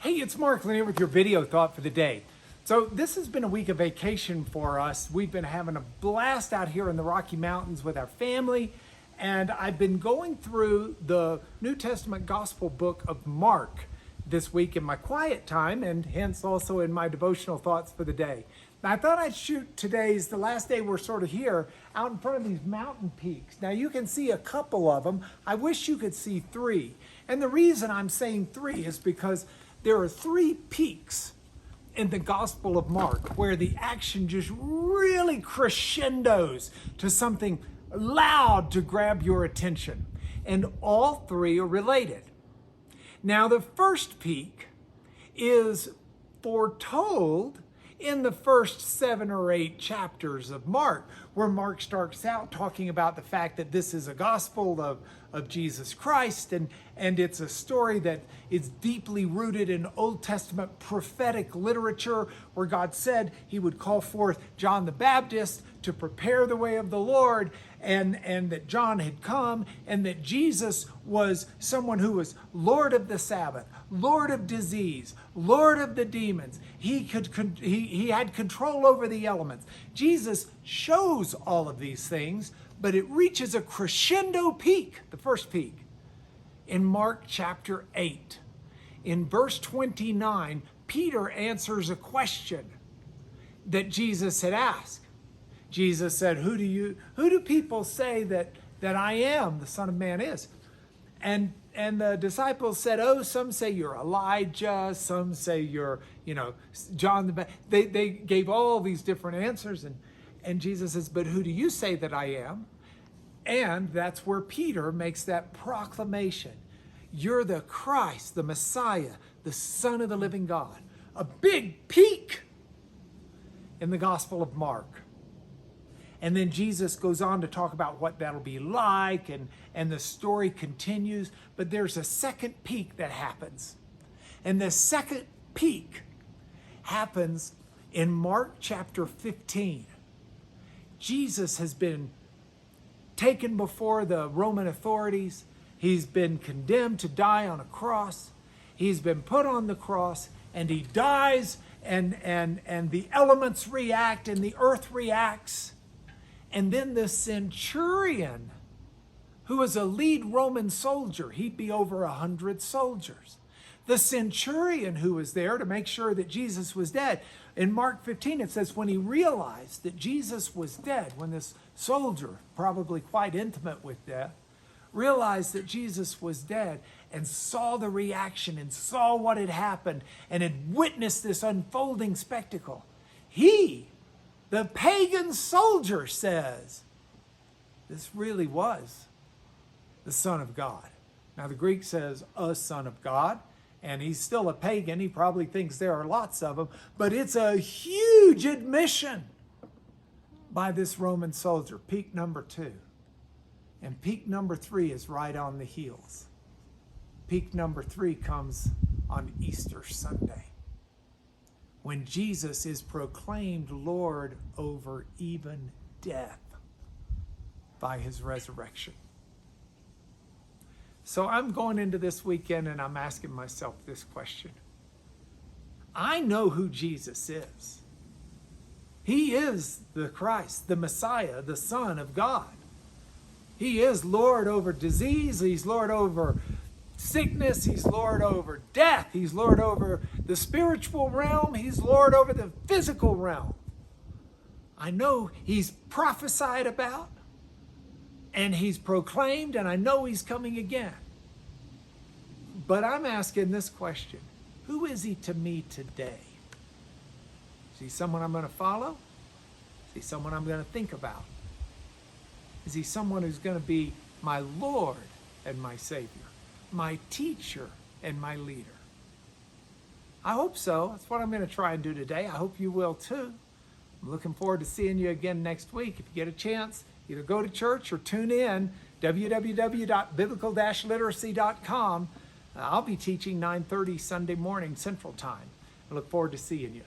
Hey, it's Mark Lanier with your video thought for the day. So this has been a week of vacation for us. We've been having a blast out here in the Rocky Mountains with our family, and I've been going through the New Testament Gospel book of Mark this week in my quiet time, and hence also in my devotional thoughts for the day. Now, I thought I'd shoot today's, the last day we're sort of here, out in front of these mountain peaks. Now you can see a couple of them. I wish you could see three. And the reason I'm saying three is because there are three peaks in the Gospel of Mark where the action just really crescendos to something loud to grab your attention. And all three are related. Now, the first peak is foretold in the first 7 or 8 chapters of Mark, where Mark starts out talking about the fact that this is a gospel of Jesus Christ, and it's a story that is deeply rooted in Old Testament prophetic literature, where God said he would call forth John the Baptist to prepare the way of the Lord, and that John had come, and that Jesus was someone who was Lord of the Sabbath, Lord of disease, Lord of the demons. He had control over the elements. Jesus shows all of these things, but it reaches a crescendo peak, the first peak, in Mark chapter 8. In verse 29, Peter answers a question that Jesus had asked. Jesus said, who do people say that I am, the Son of Man is? And the disciples said, oh, some say you're Elijah, some say you're, John the Baptist. They gave all these different answers, and Jesus says, but who do you say that I am? And that's where Peter makes that proclamation. You're the Christ, the Messiah, the Son of the living God. A big peak in the Gospel of Mark. And then Jesus goes on to talk about what that'll be like, and the story continues. But there's a second peak that happens. And the second peak happens in Mark chapter 15. Jesus has been taken before the Roman authorities. He's been condemned to die on a cross. He's been put on the cross, and he dies, and the elements react, and the earth reacts. And then the centurion, who was a lead Roman soldier, he'd be over 100 soldiers. The centurion who was there to make sure that Jesus was dead. In Mark 15, it says, when he realized that Jesus was dead, when this soldier, probably quite intimate with death, realized that Jesus was dead and saw the reaction and saw what had happened and had witnessed this unfolding spectacle, he, the pagan soldier, says, this really was the Son of God. Now the Greek says a Son of God, and he's still a pagan. He probably thinks there are lots of them, but it's a huge admission by this Roman soldier, peak number 2. And peak number 3 is right on the heels. Peak number 3 comes on Easter Sunday, when Jesus is proclaimed Lord over even death by his resurrection. So I'm going into this weekend and I'm asking myself this question. I know who Jesus is. He is the Christ, the Messiah, the Son of God. He is Lord over disease. He's Lord over sickness. He's Lord over death. He's Lord over the spiritual realm. He's Lord over the physical realm. I know he's prophesied about, and he's proclaimed, and I know he's coming again. But I'm asking this question. Who is he to me today? Is he someone I'm going to follow? Is he someone I'm going to think about? Is he someone who's going to be my Lord and my Savior, my teacher and my leader? I hope so. That's what I'm going to try and do today. I hope you will too. I'm looking forward to seeing you again next week. If you get a chance, either go to church or tune in, www.biblical-literacy.com. I'll be teaching 9:30 Sunday morning Central Time. I look forward to seeing you.